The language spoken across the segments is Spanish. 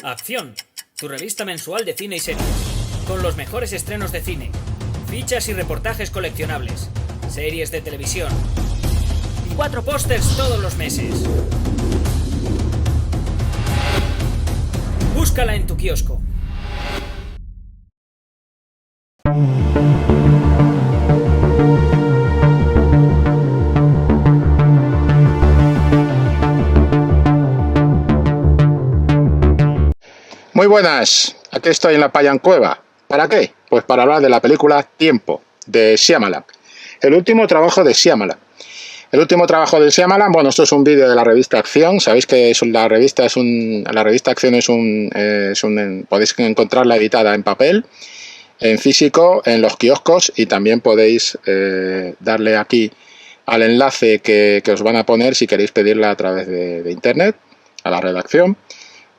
Acción, tu revista mensual de cine y series, con los mejores estrenos de cine, fichas y reportajes coleccionables, series de televisión y 4 pósters todos los meses. Búscala en tu kiosco. Muy buenas, aquí estoy en la Payancueva. ¿Para qué? Pues para hablar de la película Tiempo, de Shyamalan. El último trabajo de Shyamalan. Bueno, esto es un vídeo de la revista Acción. Sabéis que la revista Acción podéis encontrarla editada en papel, en físico, en los kioscos, y también podéis darle aquí al enlace que os van a poner si queréis pedirla a través de internet, a la redacción.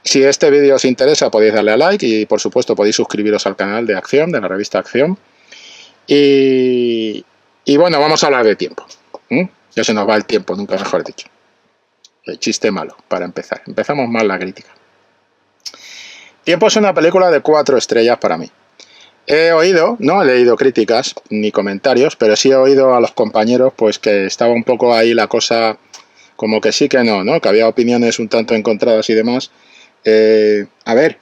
Si este vídeo os interesa, podéis darle a like y, por supuesto, podéis suscribiros al canal de Acción, de la revista Acción. Y bueno, vamos a hablar de Tiempo. Ya se nos va el tiempo, nunca mejor dicho. El chiste malo, para empezar. Empezamos mal la crítica. Tiempo es una película de 4 estrellas para mí. No he leído críticas ni comentarios, pero sí he oído a los compañeros pues que estaba un poco ahí la cosa como que sí que no, que había opiniones un tanto encontradas y demás. A ver,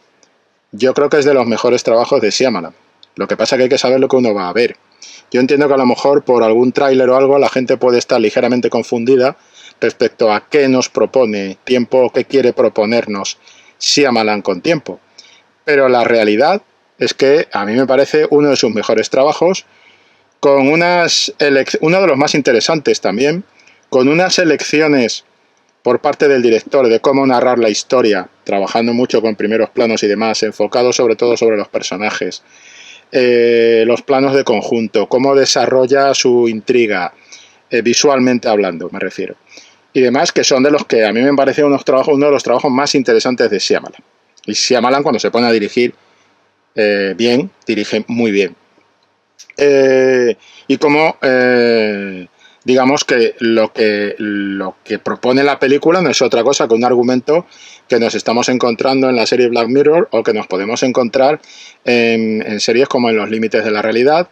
yo creo que es de los mejores trabajos de Shyamalan. Lo que pasa es que hay que saber lo que uno va a ver. Yo entiendo que a lo mejor por algún tráiler o algo la gente puede estar ligeramente confundida respecto a qué nos propone Tiempo o qué quiere proponernos Shyamalan con Tiempo. Pero la realidad es que a mí me parece uno de sus mejores trabajos, con uno de los más interesantes también, con unas elecciones por parte del director de cómo narrar la historia, trabajando mucho con primeros planos y demás, enfocado sobre todo sobre los personajes, los planos de conjunto, cómo desarrolla su intriga, visualmente hablando, me refiero, y demás, que son de los que a mí me parece uno de los trabajos más interesantes de Shyamalan. Y Shyamalan, cuando se pone a dirigir bien, dirige muy bien. Y como digamos que lo que propone la película no es otra cosa que un argumento que nos estamos encontrando en la serie Black Mirror, o que nos podemos encontrar en series como En los límites de la realidad,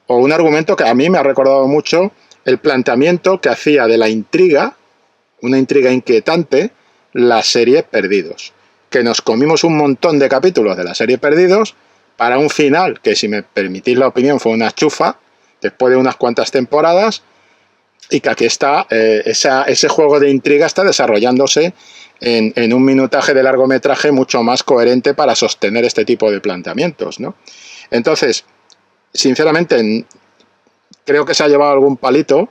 o un argumento que a mí me ha recordado mucho el planteamiento que hacía de la intriga, una intriga inquietante, la serie Perdidos, que nos comimos un montón de capítulos de la serie Perdidos para un final que, si me permitís la opinión, fue una chufa después de unas cuantas temporadas, y que aquí está, ese juego de intriga está desarrollándose en un minutaje de largometraje mucho más coherente para sostener este tipo de planteamientos, ¿no? Entonces, sinceramente, creo que se ha llevado algún palito.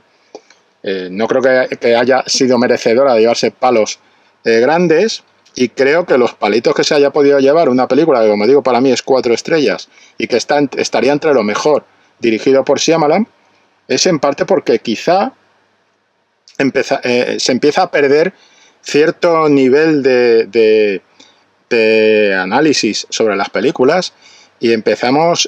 No creo que haya sido merecedora de llevarse palos grandes, y creo que los palitos que se haya podido llevar una película que, como digo, para mí es 4 estrellas y que estaría entre lo mejor dirigido por Shyamalan, es en parte porque quizá se empieza a perder cierto nivel de análisis sobre las películas, y empezamos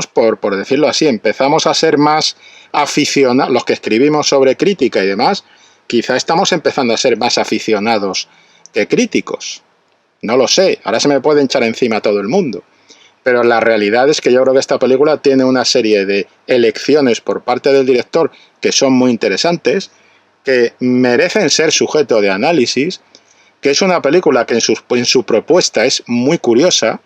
por decirlo así, empezamos a ser más aficionados, los que escribimos sobre crítica y demás, quizá estamos empezando a ser más aficionados que críticos. No lo sé, ahora se me puede echar encima todo el mundo. Pero la realidad es que yo creo que esta película tiene una serie de elecciones por parte del director que son muy interesantes, que merecen ser sujeto de análisis, que es una película que en su propuesta es muy curiosa,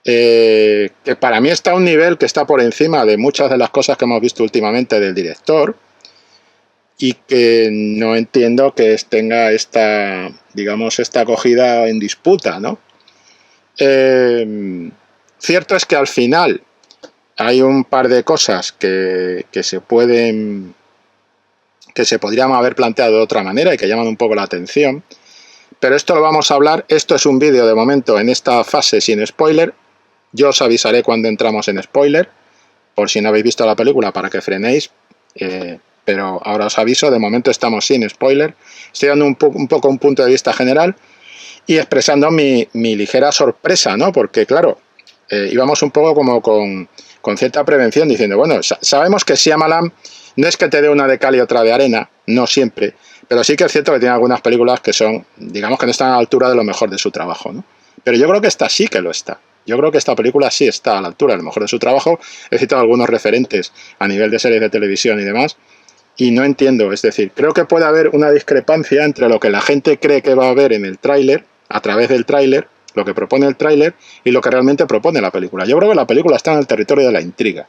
que para mí está a un nivel que está por encima de muchas de las cosas que hemos visto últimamente del director, y que no entiendo que tenga esta acogida en disputa, ¿no? Cierto es que al final hay un par de cosas que se podrían haber planteado de otra manera y que llaman un poco la atención, pero esto lo vamos a hablar. Esto es un vídeo de momento en esta fase sin spoiler. Yo os avisaré cuando entramos en spoiler, por si no habéis visto la película, para que frenéis, pero ahora os aviso, de momento estamos sin spoiler. Estoy dando un poco un punto de vista general y expresando mi ligera sorpresa, ¿no? Porque claro, íbamos un poco como con cierta prevención, diciendo, bueno, sabemos que Shyamalan no es que te dé una de cal y otra de arena, no siempre, pero sí que es cierto que tiene algunas películas que son, digamos, que no están a la altura de lo mejor de su trabajo, ¿no? Pero yo creo que esta sí que lo está. Yo creo que esta película sí está a la altura, a lo mejor de su trabajo. He citado algunos referentes a nivel de series de televisión y demás, y no entiendo. Es decir, creo que puede haber una discrepancia entre lo que la gente cree que va a ver en el tráiler, a través del tráiler, lo que propone el tráiler, y lo que realmente propone la película. Yo creo que la película está en el territorio de la intriga.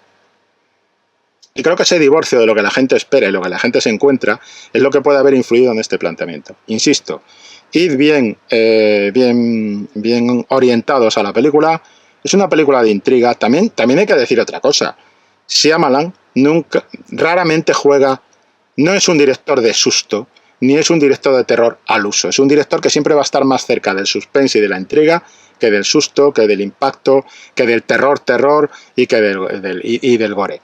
Y creo que ese divorcio de lo que la gente espera y lo que la gente se encuentra es lo que puede haber influido en este planteamiento. Insisto, id bien orientados a la película. Es una película de intriga. También hay que decir otra cosa. Shyamalan raramente juega, no es un director de susto, ni es un director de terror al uso. Es un director que siempre va a estar más cerca del suspense y de la intriga que del susto, que del impacto, que del terror y que del gore.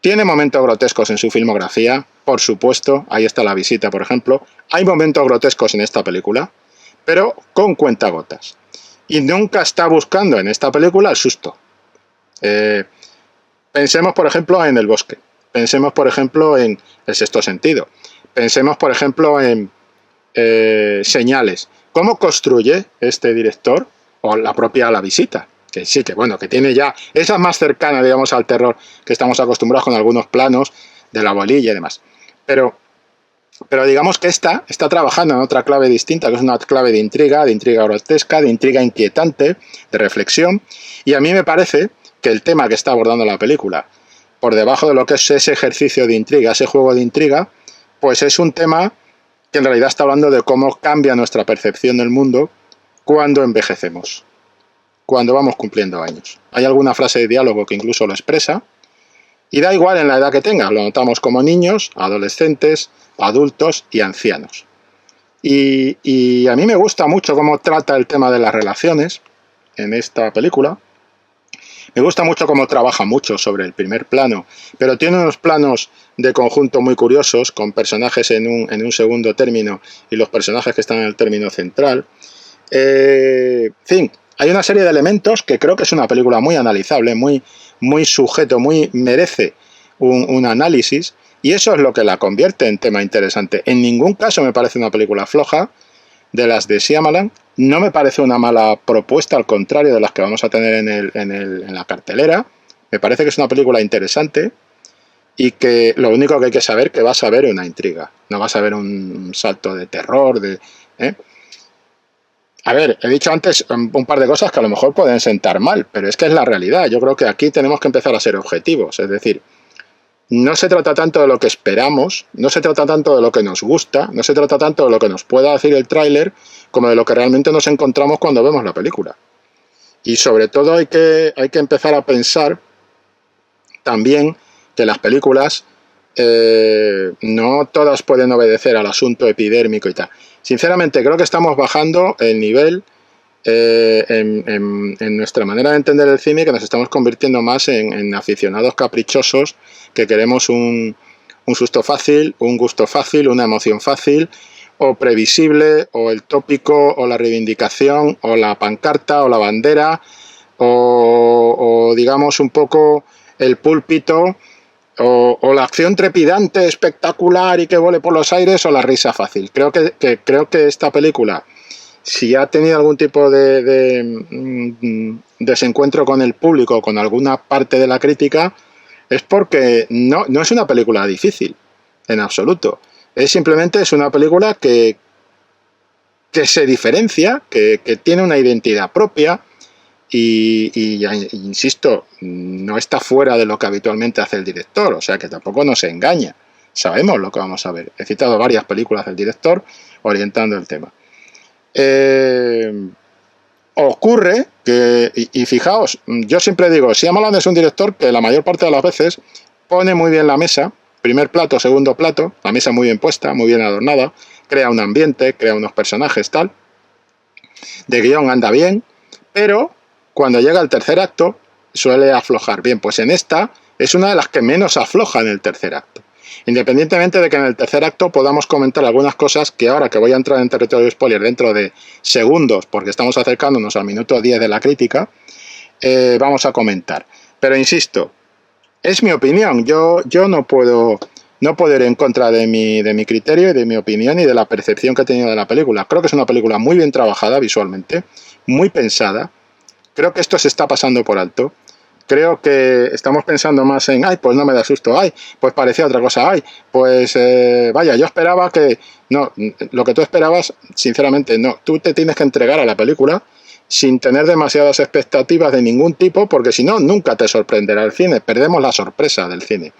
Tiene momentos grotescos en su filmografía, por supuesto. Ahí está La visita, por ejemplo. Hay momentos grotescos en esta película, pero con cuentagotas. Y nunca está buscando en esta película el susto. Pensemos, por ejemplo, en El bosque. Pensemos, por ejemplo, en El sexto sentido. Pensemos, por ejemplo, en Señales. ¿Cómo construye este director, o la propia La visita? Que sí, que bueno, que tiene ya esa más cercana, digamos, al terror que estamos acostumbrados con algunos planos de la bolilla y demás. Pero digamos que está trabajando en otra clave distinta, que es una clave de intriga grotesca, de intriga inquietante, de reflexión. Y a mí me parece que el tema que está abordando la película, por debajo de lo que es ese ejercicio de intriga, ese juego de intriga, pues es un tema que en realidad está hablando de cómo cambia nuestra percepción del mundo cuando envejecemos, cuando vamos cumpliendo años. Hay alguna frase de diálogo que incluso lo expresa, y da igual en la edad que tenga, lo notamos como niños, adolescentes, adultos y ancianos. Y a mí me gusta mucho cómo trata el tema de las relaciones en esta película. Me gusta mucho cómo trabaja mucho sobre el primer plano, pero tiene unos planos de conjunto muy curiosos, con personajes en un segundo término y los personajes que están en el término central. En fin, hay una serie de elementos que creo que es una película muy analizable, muy sujeto, merece un análisis, y eso es lo que la convierte en tema interesante. En ningún caso me parece una película floja de las de Shyamalan. No me parece una mala propuesta, al contrario de las que vamos a tener en la cartelera. Me parece que es una película interesante y que lo único que hay que saber es que vas a ver una intriga. No vas a ver un salto de terror. A ver, he dicho antes un par de cosas que a lo mejor pueden sentar mal, pero es que es la realidad. Yo creo que aquí tenemos que empezar a ser objetivos. Es decir, no se trata tanto de lo que esperamos, no se trata tanto de lo que nos gusta, no se trata tanto de lo que nos pueda decir el tráiler, como de lo que realmente nos encontramos cuando vemos la película. Y sobre todo hay que empezar a pensar también que las películas no todas pueden obedecer al asunto epidérmico y tal. Sinceramente creo que estamos bajando el nivel en nuestra manera de entender el cine, que nos estamos convirtiendo más en aficionados caprichosos que queremos un susto fácil, un gusto fácil, una emoción fácil, o previsible, o el tópico, o la reivindicación, o la pancarta, o la bandera, o digamos un poco el púlpito, o la acción trepidante, espectacular y que vuele por los aires, o la risa fácil. Creo que esta película, si ha tenido algún tipo de desencuentro con el público, con alguna parte de la crítica, es porque no es una película difícil, en absoluto. Simplemente es una película que se diferencia, que tiene una identidad propia y insisto, no está fuera de lo que habitualmente hace el director, o sea que tampoco nos engaña. Sabemos lo que vamos a ver. He citado varias películas del director orientando el tema. Ocurre que, y fijaos, yo siempre digo, Shyamalan es un director que la mayor parte de las veces pone muy bien la mesa, primer plato, segundo plato, la mesa muy bien puesta, muy bien adornada, crea un ambiente, crea unos personajes, tal, de guión anda bien, pero cuando llega el tercer acto suele aflojar. Bien, pues en esta es una de las que menos afloja en el tercer acto. Independientemente de que en el tercer acto podamos comentar algunas cosas que ahora que voy a entrar en territorio spoiler dentro de segundos, porque estamos acercándonos al minuto 10 de la crítica, vamos a comentar. Pero insisto, es mi opinión, yo no puedo no puedo ir en contra de mi criterio y de mi opinión y de la percepción que he tenido de la película. Creo que es una película muy bien trabajada visualmente, muy pensada. Creo que esto se está pasando por alto. Creo que estamos pensando más en, ay, pues no me da susto, ay, pues parecía otra cosa, ay, pues vaya, yo esperaba que... No, lo que tú esperabas, sinceramente, no. Tú te tienes que entregar a la película sin tener demasiadas expectativas de ningún tipo, porque si no, nunca te sorprenderá el cine. Perdemos la sorpresa del cine.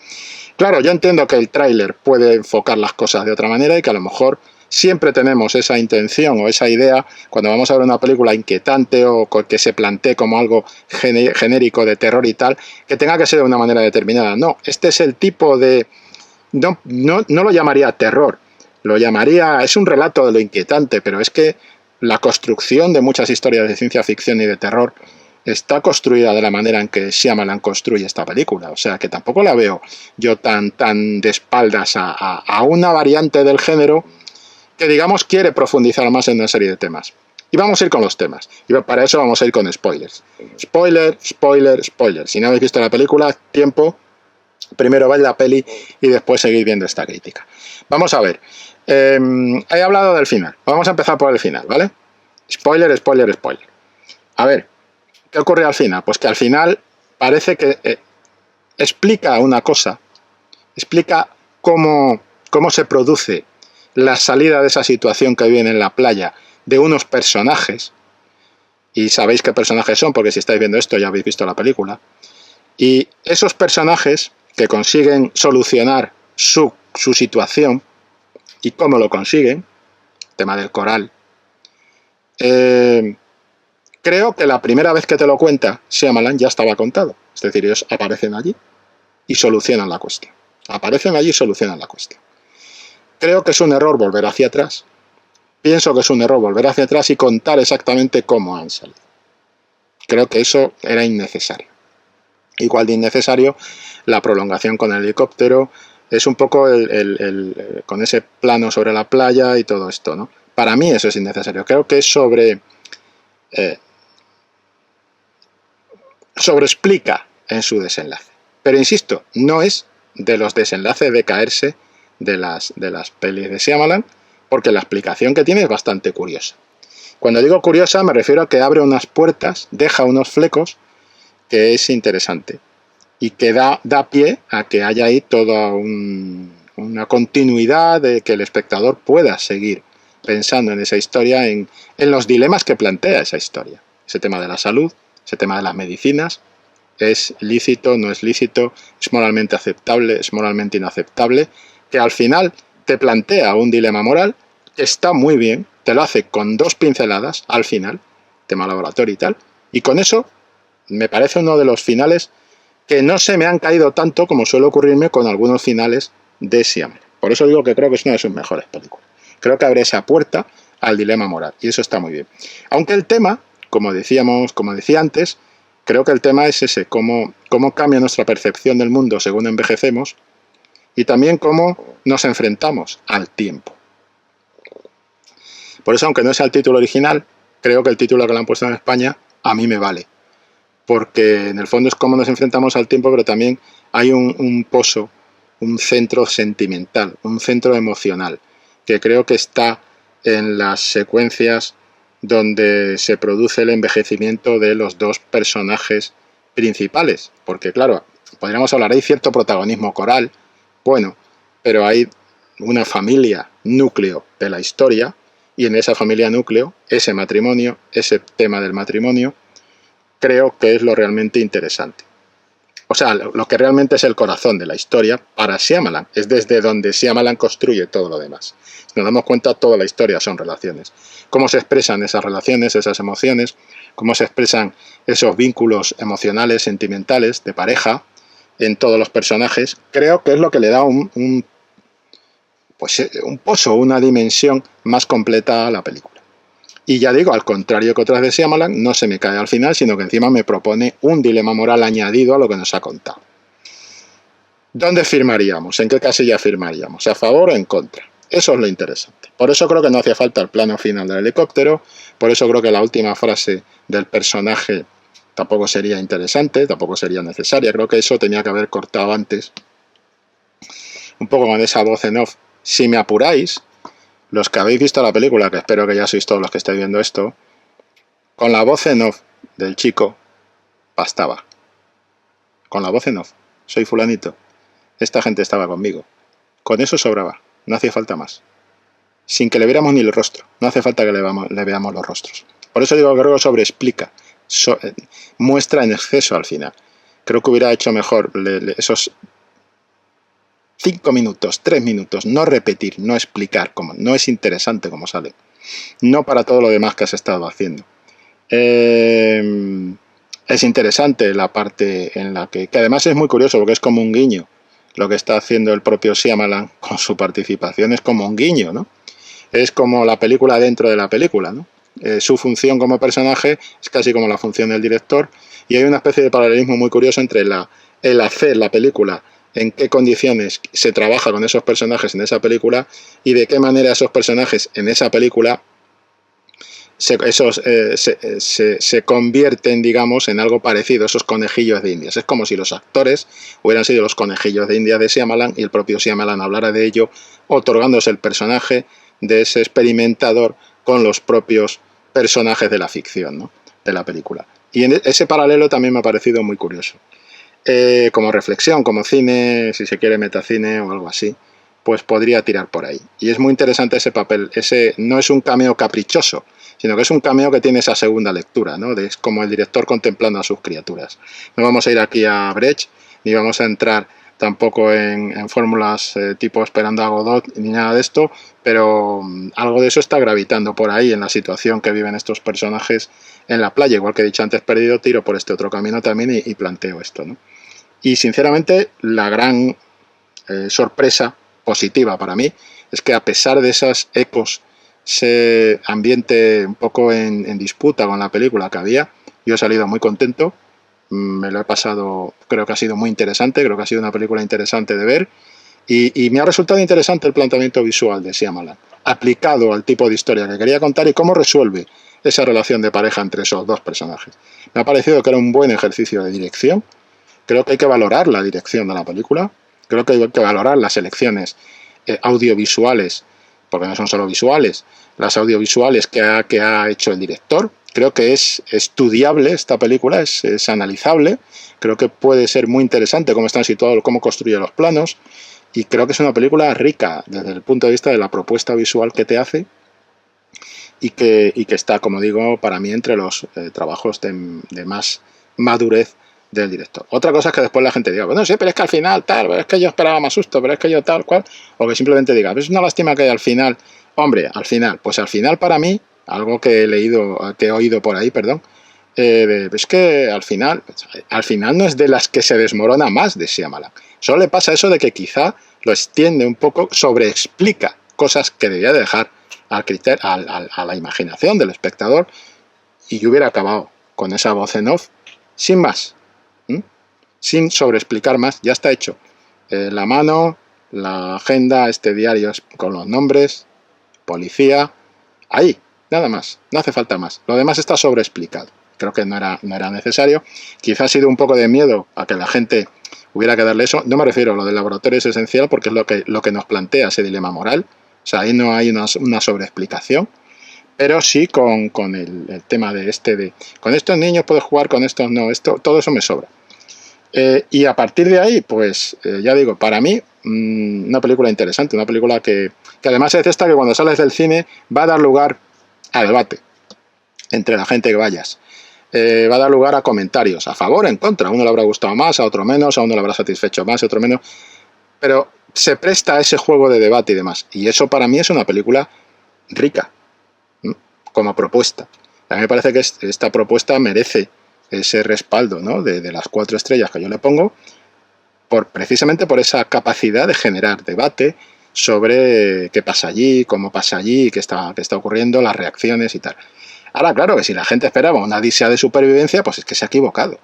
Claro, yo entiendo que el tráiler puede enfocar las cosas de otra manera y que a lo mejor siempre tenemos esa intención o esa idea cuando vamos a ver una película inquietante o que se plantee como algo genérico de terror y tal, que tenga que ser de una manera determinada. No, este es el tipo de... No lo llamaría terror, lo llamaría... Es un relato de lo inquietante, pero es que la construcción de muchas historias de ciencia ficción y de terror está construida de la manera en que Shyamalan construye esta película. O sea, que tampoco la veo yo tan de espaldas a una variante del género que, digamos, quiere profundizar más en una serie de temas. Y vamos a ir con los temas. Y para eso vamos a ir con spoilers. Spoiler, spoiler, spoiler. Si no habéis visto la película, tiempo. Primero veis la peli y después seguid viendo esta crítica. Vamos a ver. He hablado del final. Vamos a empezar por el final, ¿vale? Spoiler, spoiler, spoiler. A ver, ¿qué ocurre al final? Pues que al final parece que explica una cosa. Explica cómo se produce la salida de esa situación que viven en la playa de unos personajes, y sabéis qué personajes son porque si estáis viendo esto ya habéis visto la película, y esos personajes que consiguen solucionar su situación y cómo lo consiguen, tema del coral, creo que la primera vez que te lo cuenta Shyamalan ya estaba contado, es decir, ellos aparecen allí y solucionan la cuestión. Aparecen allí y solucionan la cuestión. Creo que es un error volver hacia atrás. Pienso que es un error volver hacia atrás y contar exactamente cómo han salido. Creo que eso era innecesario. Igual de innecesario la prolongación con el helicóptero. Es un poco con ese plano sobre la playa y todo esto, ¿no? Para mí eso es innecesario. Creo que es sobreexplica en su desenlace. Pero insisto, no es de los desenlaces de caerse de las pelis de Shyamalan, porque la explicación que tiene es bastante curiosa. Cuando digo curiosa me refiero a que abre unas puertas, deja unos flecos, que es interesante y que da pie a que haya ahí toda una continuidad de que el espectador pueda seguir pensando en esa historia, en los dilemas que plantea esa historia. Ese tema de la salud, ese tema de las medicinas, es lícito, no es lícito, es moralmente aceptable, es moralmente inaceptable, que al final te plantea un dilema moral que está muy bien, te lo hace con 2 pinceladas al final, tema laboratorio y tal, y con eso me parece uno de los finales que no se me han caído tanto como suele ocurrirme con algunos finales de Shyamalan. Por eso digo que creo que es una de sus mejores películas. Creo que abre esa puerta al dilema moral, y eso está muy bien. Aunque el tema, como decía antes, creo que el tema es ese, cómo cambia nuestra percepción del mundo según envejecemos, y también cómo nos enfrentamos al tiempo. Por eso, aunque no sea el título original, creo que el título que le han puesto en España a mí me vale. Porque en el fondo es cómo nos enfrentamos al tiempo, pero también hay un pozo, un centro sentimental, un centro emocional, que creo que está en las secuencias donde se produce el envejecimiento de los 2 personajes principales. Porque claro, podríamos hablar, hay cierto protagonismo coral, bueno, pero hay una familia núcleo de la historia, y en esa familia núcleo, ese matrimonio, ese tema del matrimonio, creo que es lo realmente interesante. O sea, lo que realmente es el corazón de la historia para Shyamalan. Es desde donde Shyamalan construye todo lo demás. Si nos damos cuenta, toda la historia son relaciones. Cómo se expresan esas relaciones, esas emociones, cómo se expresan esos vínculos emocionales, sentimentales, de pareja, en todos los personajes, creo que es lo que le da un pozo, una dimensión más completa a la película. Y ya digo, al contrario que otras de Shyamalan, no se me cae al final, sino que encima me propone un dilema moral añadido a lo que nos ha contado. ¿Dónde firmaríamos? ¿En qué casilla firmaríamos? ¿A favor o en contra? Eso es lo interesante. Por eso creo que no hacía falta el plano final del helicóptero, por eso creo que la última frase del personaje tampoco sería interesante, tampoco sería necesaria. Creo que eso tenía que haber cortado antes un poco con esa voz en off. Si me apuráis, los que habéis visto la película, que espero que ya sois todos los que estáis viendo esto, con la voz en off del chico, bastaba. Con la voz en off. Soy fulanito. Esta gente estaba conmigo. Con eso sobraba. No hacía falta más. Sin que le viéramos ni el rostro. No hace falta que le veamos los rostros. Por eso digo que creo que sobreexplica. Muestra en exceso al final. Creo que hubiera hecho mejor esos 5 minutos, 3 minutos, no repetir, no explicar cómo. No es interesante cómo sale. No para todo lo demás que has estado haciendo. Es interesante la parte en la que además es muy curioso porque es como un guiño. Lo que está haciendo el propio Shyamalan con su participación es como un guiño, ¿no? Es como la película dentro de la película, ¿no? Su función como personaje es casi como la función del director y hay una especie de paralelismo muy curioso entre el hacer la película, en qué condiciones se trabaja con esos personajes en esa película y de qué manera esos personajes en esa película se convierten, digamos, en algo parecido, esos conejillos de indias. Es como si los actores hubieran sido los conejillos de indias de Shyamalan y el propio Shyamalan hablara de ello, otorgándose el personaje de ese experimentador con los propios personajes de la ficción, ¿no? De la película. Y en ese paralelo también me ha parecido muy curioso. Como reflexión, como cine, si se quiere metacine o algo así, pues podría tirar por ahí. Y es muy interesante ese papel. Ese no es un cameo caprichoso, sino que es un cameo que tiene esa segunda lectura, ¿no? Es como el director contemplando a sus criaturas. No vamos a ir aquí a Brecht, ni vamos a entrar tampoco en fórmulas tipo Esperando a Godot, ni nada de esto, pero algo de eso está gravitando por ahí en la situación que viven estos personajes en la playa. Igual que he dicho antes, perdido, tiro por este otro camino también y planteo esto, ¿no? Y sinceramente, la gran sorpresa positiva para mí es que a pesar de esas ecos, ese ambiente un poco en disputa con la película que había, yo he salido muy contento, me lo he pasado, creo que ha sido muy interesante, creo que ha sido una película interesante de ver y me ha resultado interesante el planteamiento visual de Shyamalan, aplicado al tipo de historia que quería contar y cómo resuelve esa relación de pareja entre esos dos personajes. Me ha parecido que era un buen ejercicio de dirección, creo que hay que valorar la dirección de la película, creo que hay que valorar las elecciones audiovisuales, porque no son solo visuales, las audiovisuales que ha hecho el director. Creo que es estudiable esta película, es analizable, creo que puede ser muy interesante cómo están situados, cómo construye los planos, y creo que es una película rica desde el punto de vista de la propuesta visual que te hace y que está, como digo, para mí entre los trabajos de más madurez del director. Otra cosa es que después la gente diga, bueno, sí, pero es que al final tal, pero es que yo esperaba más susto, pero es que yo tal cual, o que simplemente diga, es una lástima que al final, hombre, al final para mí, algo que he oído por ahí, perdón, es que al final no es de las que se desmorona más de Shyamalan. Solo le pasa eso de que quizá lo extiende un poco, sobreexplica cosas que debía dejar a la imaginación del espectador y yo hubiera acabado con esa voz en off sin más. Sin sobreexplicar más, ya está hecho. La mano, la agenda, este diario con los nombres, policía, ahí, nada más, no hace falta más. Lo demás está sobreexplicado. Creo que no era necesario. Quizás ha sido un poco de miedo a que la gente hubiera que darle eso. No me refiero a lo del laboratorio, es esencial porque es lo que nos plantea ese dilema moral. O sea, ahí no hay una sobreexplicación. Pero sí con el tema con estos niños puedes jugar, con estos no, todo eso me sobra. Y a partir de ahí, pues ya digo, para mí una película interesante, una película que además es esta que cuando sales del cine va a dar lugar a debate entre la gente que vayas, va a dar lugar a comentarios, a favor, en contra, a uno le habrá gustado más, a otro menos, a uno le habrá satisfecho más, a otro menos, pero se presta a ese juego de debate y demás, y eso para mí es una película rica, como propuesta. A mí me parece que esta propuesta merece ese respaldo, ¿no? de las 4 estrellas que yo le pongo, precisamente por esa capacidad de generar debate sobre qué pasa allí, cómo pasa allí, qué está ocurriendo, las reacciones y tal. Ahora, claro, que si la gente esperaba una odisea de supervivencia, pues es que se ha equivocado.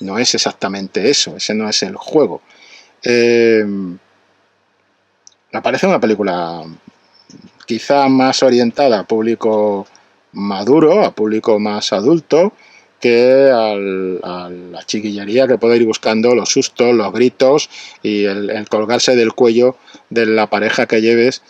No es exactamente eso, ese no es el juego. Me parece una película quizá más orientada a público maduro, a público más adulto, que a la chiquillería que puede ir buscando los sustos, los gritos y el colgarse del cuello de la pareja que lleves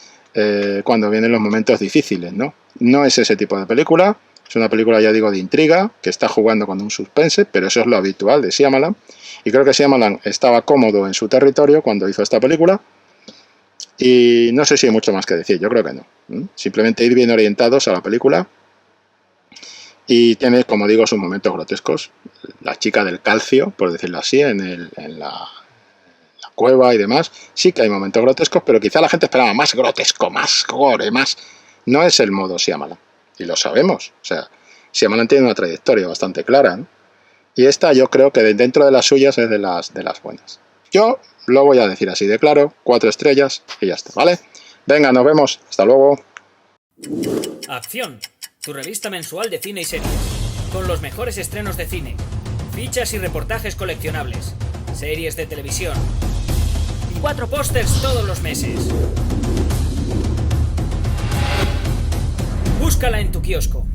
cuando vienen los momentos difíciles, ¿no? No es ese tipo de película, es una película, ya digo, de intriga, que está jugando con un suspense, pero eso es lo habitual de Shyamalan, y creo que Shyamalan estaba cómodo en su territorio cuando hizo esta película, y no sé si hay mucho más que decir, yo creo que no. Simplemente ir bien orientados a la película, y tiene, como digo, sus momentos grotescos. La chica del calcio, por decirlo así, en la cueva y demás, sí que hay momentos grotescos, pero quizá la gente esperaba más grotesco, más gore, más... No es el modo Shyamalan, y lo sabemos. O sea, Shyamalan tiene una trayectoria bastante clara, ¿no? Y esta yo creo que dentro de las suyas es de las buenas. Yo lo voy a decir así de claro, 4 estrellas y ya está, ¿vale? Venga, nos vemos, hasta luego. Acción, tu revista mensual de cine y series, con los mejores estrenos de cine, fichas y reportajes coleccionables, series de televisión y 4 pósters todos los meses. Búscala en tu kiosco.